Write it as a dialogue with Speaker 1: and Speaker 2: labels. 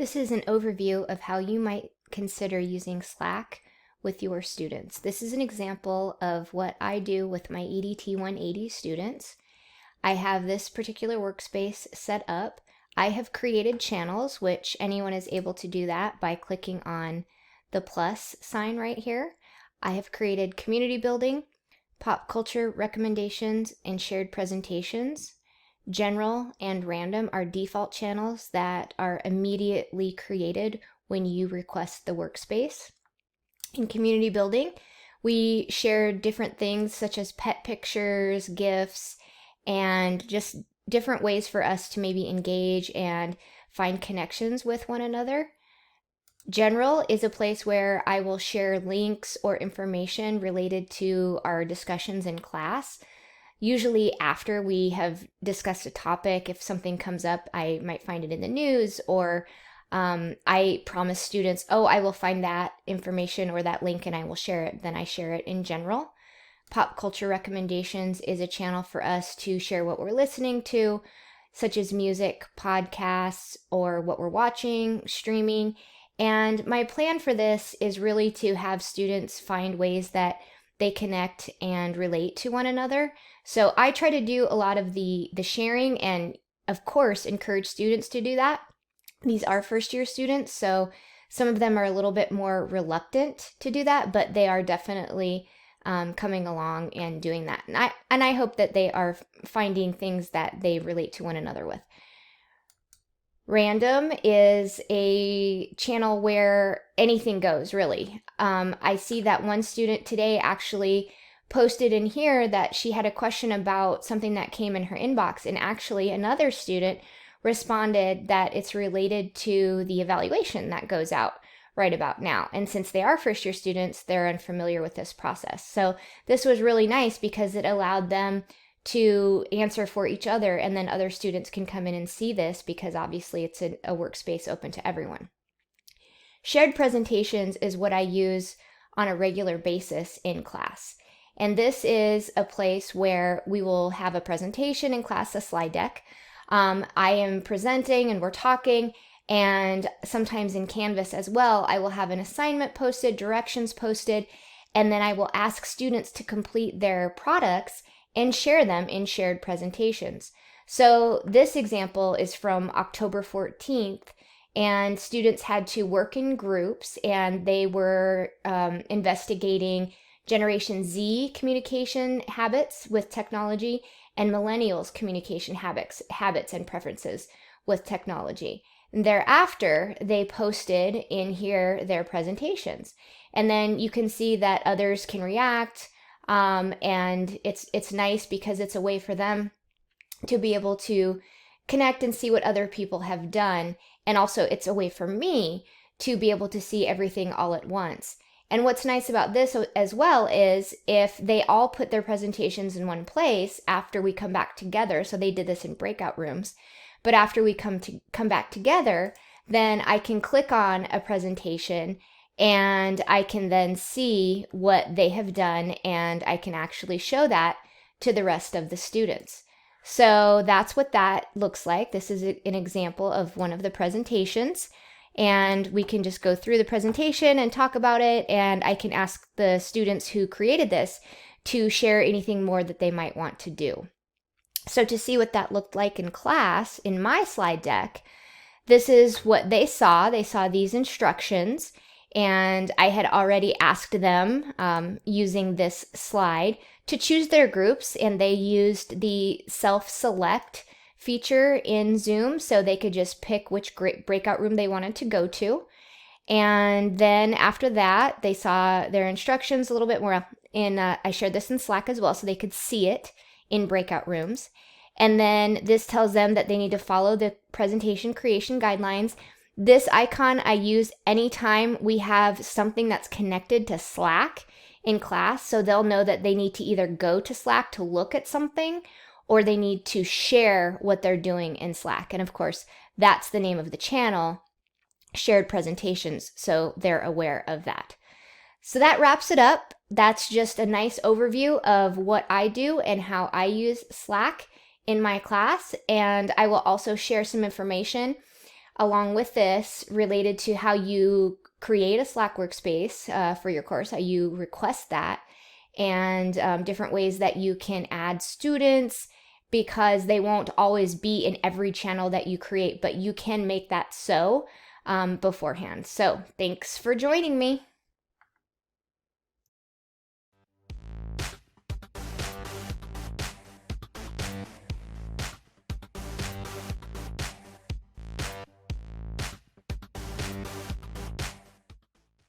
Speaker 1: This is an overview of how you might consider using Slack with your students. This is an example of what I do with my EDT 180 students. I have this particular workspace set up. I have created channels, which anyone is able to do that by clicking on the plus sign right here. I have created community building, pop culture recommendations, and shared presentations. General and random are default channels that are immediately created when you request the workspace. In community building, we share different things such as pet pictures, GIFs, and just different ways for us to maybe engage and find connections with one another. General is a place where I will share links or information related to our discussions in class. Usually after we have discussed a topic, if something comes up, I might find it in the news, or I promise students, oh, I will find that information or that link and I will share it. Then I share it in general. Pop culture recommendations is a channel for us to share what we're listening to, such as music, podcasts, or what we're watching, streaming. And my plan for this is really to have students find ways that they connect and relate to one another. So I try to do a lot of the sharing and, of course, encourage students to do that. These are first year students, so some of them are a little bit more reluctant to do that, but they are definitely coming along and doing that. And I hope that they are finding things that they relate to one another with. Random is a channel where anything goes, really. I see that one student today actually posted in here that she had a question about something that came in her inbox, and actually another student responded that it's related to the evaluation that goes out right about now. And since they are first year students, they're unfamiliar with this process. So this was really nice because it allowed them to answer for each other, and then other students can come in and see this because obviously it's a workspace open to everyone. Shared presentations is what I use on a regular basis in class. And this is a place where we will have a presentation in class, a slide deck. I am presenting and we're talking, and sometimes in Canvas as well, I will have an assignment posted, directions posted, and then I will ask students to complete their products and share them in shared presentations. So this example is from October 14th, and students had to work in groups, and they were investigating Generation Z communication habits with technology and millennials communication habits and preferences with technology. And thereafter, they posted in here their presentations. And then you can see that others can react, and it's nice because it's a way for them to be able to connect and see what other people have done. And also it's a way for me to be able to see everything all at once. And what's nice about this as well is if they all put their presentations in one place after we come back together, so they did this in breakout rooms, but after we come back together, then I can click on a presentation and I can then see what they have done, and I can actually show that to the rest of the students. So that's what that looks like. This is an example of one of the presentations, and we can just go through the presentation and talk about it, and I can ask the students who created this to share anything more that they might want to do. So to see what that looked like in class, in my slide deck, this is what they saw. They saw these instructions, and I had already asked them using this slide to choose their groups, and they used the self-select feature in Zoom, so they could just pick which breakout room they wanted to go to. And then after that, they saw their instructions a little bit more I shared this in Slack as well, so they could see it in breakout rooms. And then this tells them that they need to follow the presentation creation guidelines. This icon I use anytime we have something that's connected to Slack in class, so they'll know that they need to either go to Slack to look at something, or they need to share what they're doing in Slack. And of course, that's the name of the channel, Shared Presentations, so they're aware of that. So that wraps it up. That's just a nice overview of what I do and how I use Slack in my class. And I will also share some information along with this related to how you create a Slack workspace for your course, how you request that, and different ways that you can add students, because they won't always be in every channel that you create, but you can make that so beforehand. So thanks for joining me.